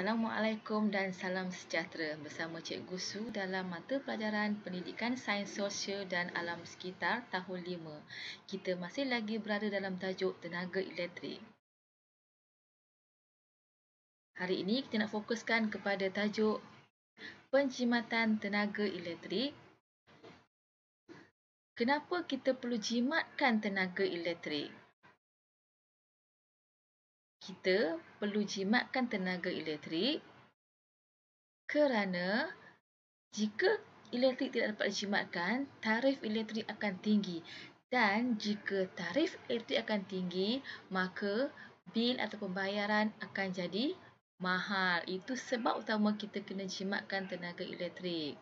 Assalamualaikum dan salam sejahtera bersama Cikgu Su dalam mata pelajaran Pendidikan Sains Sosial dan Alam Sekitar tahun 5. Kita masih lagi berada dalam tajuk tenaga elektrik. Hari ini kita nak fokuskan kepada tajuk penjimatan tenaga elektrik. Kenapa kita perlu jimatkan tenaga elektrik? Kita perlu jimatkan tenaga elektrik kerana jika elektrik tidak dapat dijimatkan, tarif elektrik akan tinggi. Dan jika tarif elektrik akan tinggi, maka bil atau pembayaran akan jadi mahal. Itu sebab utama kita kena jimatkan tenaga elektrik.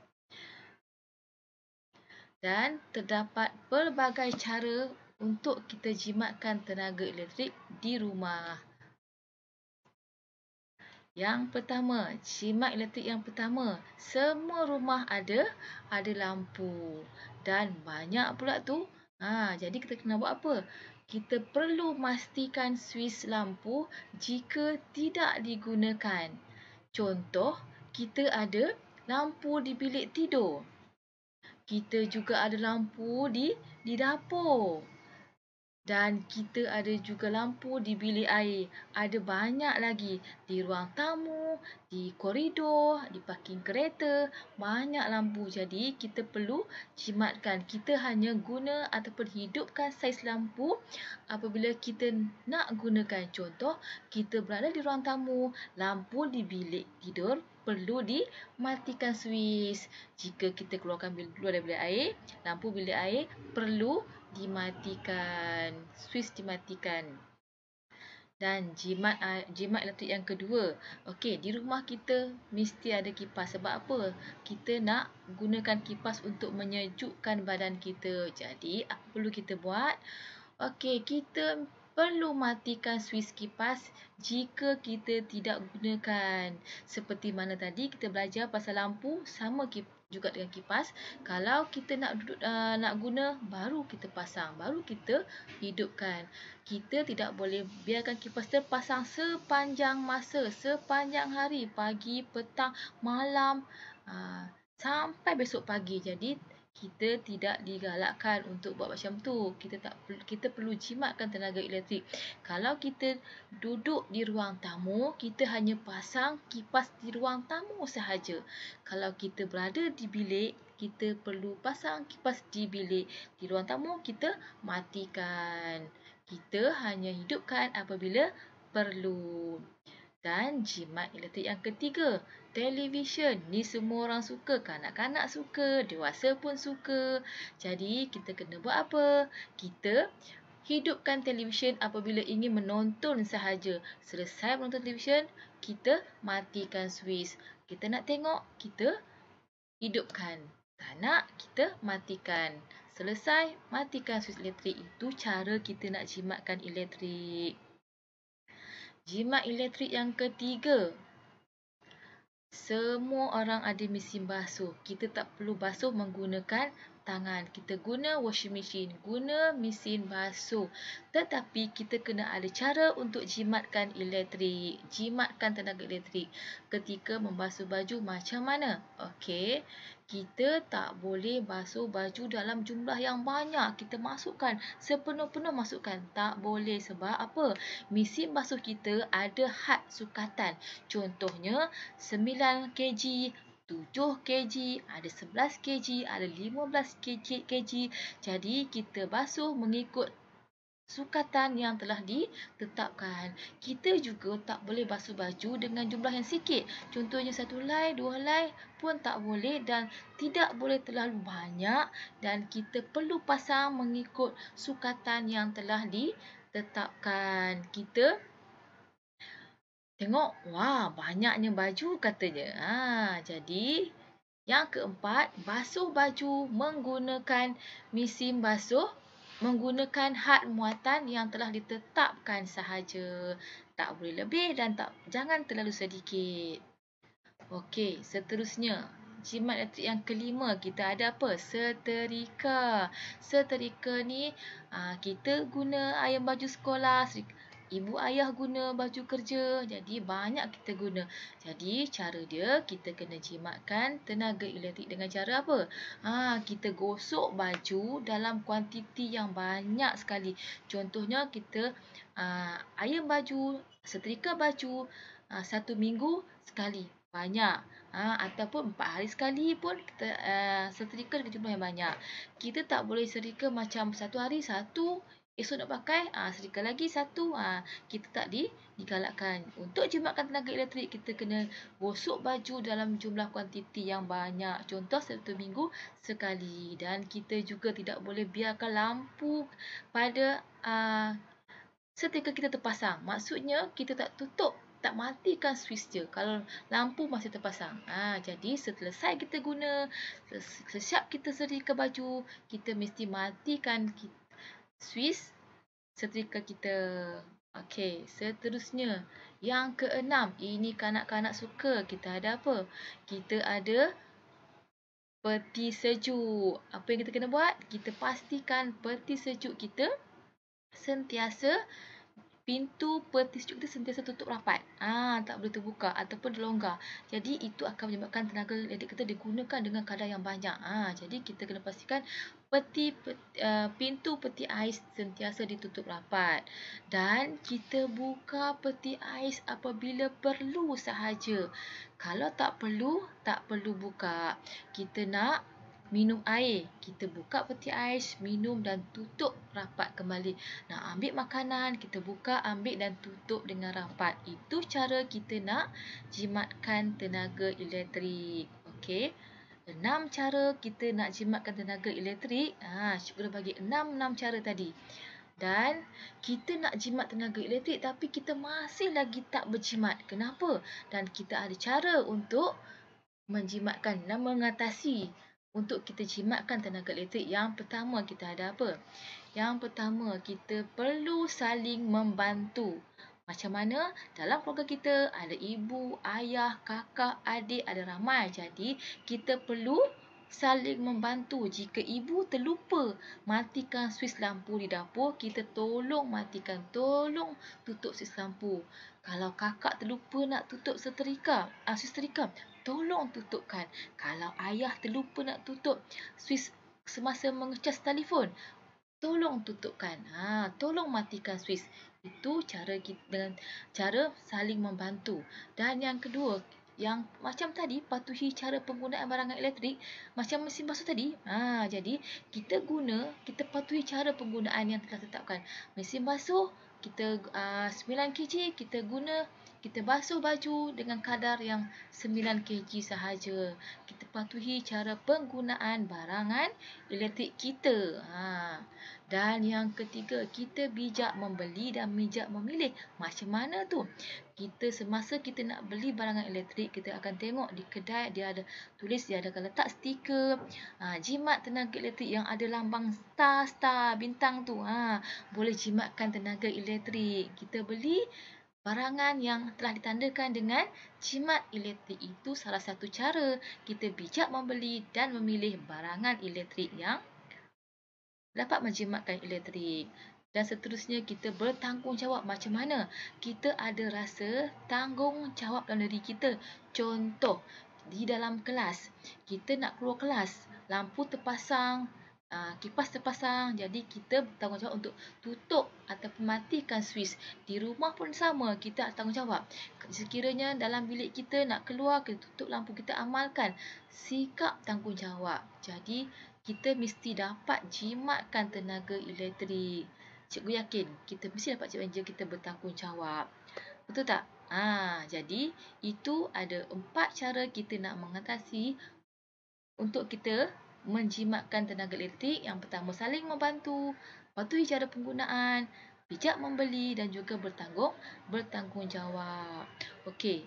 Dan terdapat pelbagai cara untuk kita jimatkan tenaga elektrik di rumah. Yang pertama, jimat elektrik yang pertama, semua rumah ada lampu dan banyak pula tu. Jadi kita kena buat apa? Kita perlu pastikan suis lampu jika tidak digunakan. Contoh, kita ada lampu di bilik tidur. Kita juga ada lampu di dapur. Dan kita ada juga lampu di bilik air. Ada banyak lagi di ruang tamu, di koridor, di parking kereta. Banyak lampu. Jadi kita perlu jimatkan. Kita hanya guna ataupun hidupkan saiz lampu apabila kita nak gunakan. Contoh, kita berada di ruang tamu. Lampu di bilik tidur perlu dimatikan suis. Jika kita keluar dari bilik air, lampu bilik air perlu dimatikan, suis dimatikan. Dan jimat elektrik yang kedua. Okey, di rumah kita mesti ada kipas. Sebab apa? Kita nak gunakan kipas untuk menyejukkan badan kita. Jadi, apa perlu kita buat? Okey, kita perlu matikan suis kipas jika kita tidak gunakan. Seperti mana tadi kita belajar pasal lampu, sama juga dengan kipas. Kalau kita nak guna, baru kita pasang, baru kita hidupkan. Kita tidak boleh biarkan kipas terpasang sepanjang masa, sepanjang hari, pagi, petang, malam, sampai besok pagi. Jadi kita tidak digalakkan untuk buat macam tu. Kita perlu jimatkan tenaga elektrik. Kalau kita duduk di ruang tamu, kita hanya pasang kipas di ruang tamu sahaja. Kalau kita berada di bilik, kita perlu pasang kipas di bilik. Di ruang tamu kita matikan. Kita hanya hidupkan apabila perlu. Dan jimat elektrik yang ketiga, televisyen. Ni semua orang suka, kanak-kanak suka, dewasa pun suka. Jadi kita kena buat apa? Kita hidupkan televisyen apabila ingin menonton sahaja. Selesai menonton televisyen, kita matikan suis. Kita nak tengok, kita hidupkan. Tak nak, kita matikan. Selesai, matikan suis elektrik. Itu cara kita nak jimatkan elektrik. Jimat elektrik yang ketiga. Semua orang ada mesin basuh. Kita tak perlu basuh menggunakan tangan. Kita guna washing machine, guna mesin basuh. Tetapi kita kena ada cara untuk jimatkan elektrik. Jimatkan tenaga elektrik. Ketika membasuh baju macam mana? Okey. Kita tak boleh basuh baju dalam jumlah yang banyak. Kita masukkan, sepenuh-penuh masukkan. Tak boleh. Sebab apa? Mesin basuh kita ada had sukatan. Contohnya 9 kg, 7 kg, ada 11 kg, ada 15 kg. Jadi kita basuh mengikut sukatan yang telah ditetapkan. Kita juga tak boleh basuh baju dengan jumlah yang sikit. Contohnya 1 helai, 2 helai pun tak boleh dan tidak boleh terlalu banyak. Dan kita perlu pasang mengikut sukatan yang telah ditetapkan. Kita tengok, wah banyaknya baju katanya. Jadi yang keempat, basuh baju menggunakan mesin basuh, menggunakan had muatan yang telah ditetapkan sahaja. Tak boleh lebih dan jangan terlalu sedikit. Okey, seterusnya. Jimat elektrik yang kelima, kita ada apa? Seterika. Seterika ni kita guna ayam baju sekolah. ibu ayah guna baju kerja. Jadi banyak kita guna. Jadi cara dia kita kena jimatkan tenaga elektrik dengan cara apa? Kita gosok baju dalam kuantiti yang banyak sekali. Contohnya kita iron baju, setrika baju 1 minggu sekali. Banyak. Ataupun 4 hari sekali pun kita setrika dengan jumlah yang banyak. Kita tak boleh setrika macam 1 hari 1, esok nak pakai, setrika lagi 1. Kita tak digalakkan. Untuk jimatkan tenaga elektrik, kita kena gosok baju dalam jumlah kuantiti yang banyak. Contoh 1 minggu sekali. Dan kita juga tidak boleh biarkan lampu pada setrika kita terpasang. Maksudnya kita tak tutup, tak matikan switch je kalau lampu masih terpasang. Jadi selesai kita guna, sesiap kita setrika baju, kita mesti matikan switch setrika kita. Okey, seterusnya yang keenam, ini kanak-kanak suka. Kita ada apa? Kita ada peti sejuk. Apa yang kita kena buat? Kita pastikan peti sejuk kita sentiasa pintu peti sejuk kita sentiasa tutup rapat. Tak boleh terbuka ataupun dilonggar. Jadi itu akan menyebabkan tenaga elektrik kita digunakan dengan kadar yang banyak. Jadi kita kena pastikan pintu peti ais sentiasa ditutup rapat. Dan kita buka peti ais apabila perlu sahaja. Kalau tak perlu buka. Kita nak minum air, kita buka peti ais, minum dan tutup rapat kembali. Nak ambil makanan, kita buka, ambil dan tutup dengan rapat. Itu cara kita nak jimatkan tenaga elektrik. Okey. 6 cara kita nak jimatkan tenaga elektrik. Cikgu dah bagi 6 cara tadi. Dan kita nak jimat tenaga elektrik tapi kita masih lagi tak berjimat. Kenapa? Dan kita ada cara untuk menjimatkan dan mengatasi. Untuk kita jimatkan tenaga elektrik, yang pertama kita ada apa? Yang pertama, kita perlu saling membantu. Macam mana? Dalam keluarga kita ada ibu, ayah, kakak, adik, ada ramai. Jadi, kita perlu saling membantu. Jika ibu terlupa matikan switch lampu di dapur, kita tolong matikan, tolong tutup switch lampu. Kalau kakak terlupa nak tutup switch setrika, tolong tutupkan. Kalau ayah terlupa nak tutup switch semasa mengecas telefon, tolong tutupkan. Tolong matikan switch. Itu cara kita dengan cara saling membantu. Dan yang kedua, yang macam tadi, patuhi cara penggunaan barangan elektrik macam mesin basuh tadi. Jadi kita patuhi cara penggunaan yang telah tetapkan. Mesin basuh kita 9 kg kita guna, kita basuh baju dengan kadar yang 9 kg sahaja. Kita patuhi cara penggunaan barangan elektrik kita. Dan yang ketiga, kita bijak membeli dan bijak memilih. Macam mana tu? Semasa kita nak beli barangan elektrik, kita akan tengok di kedai dia ada tulis, dia ada letak stiker jimat tenaga elektrik yang ada lambang star bintang tu. Boleh jimatkan tenaga elektrik. Kita beli barangan yang telah ditandakan dengan jimat elektrik. Itu salah satu cara kita bijak membeli dan memilih barangan elektrik yang dapat menjimatkan elektrik. Dan seterusnya kita bertanggungjawab. Macam mana? Kita ada rasa tanggungjawab dalam diri kita. Contoh, di dalam kelas, kita nak keluar kelas, lampu terpasang, kipas terpasang, jadi kita bertanggungjawab untuk tutup ataupun matikan switch. Di rumah pun sama, kita tanggungjawab. Sekiranya dalam bilik kita nak keluar, kita tutup lampu, kita amalkan sikap tanggungjawab. Jadi kita mesti dapat jimatkan tenaga elektrik. Cikgu yakin kita mesti dapat jimat jika kita bertanggungjawab. Betul tak? Jadi itu ada 4 cara kita nak mengatasi untuk kita menjimatkan tenaga elektrik. Yang pertama, saling membantu, patuhi cara penggunaan, bijak membeli dan juga bertanggungjawab. Okey.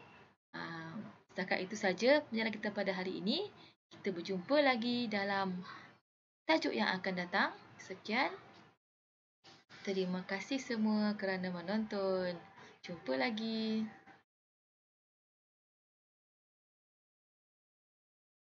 Setakat itu saja penjelasan kita pada hari ini. Kita berjumpa lagi dalam tajuk yang akan datang. Sekian. Terima kasih semua kerana menonton. Jumpa lagi.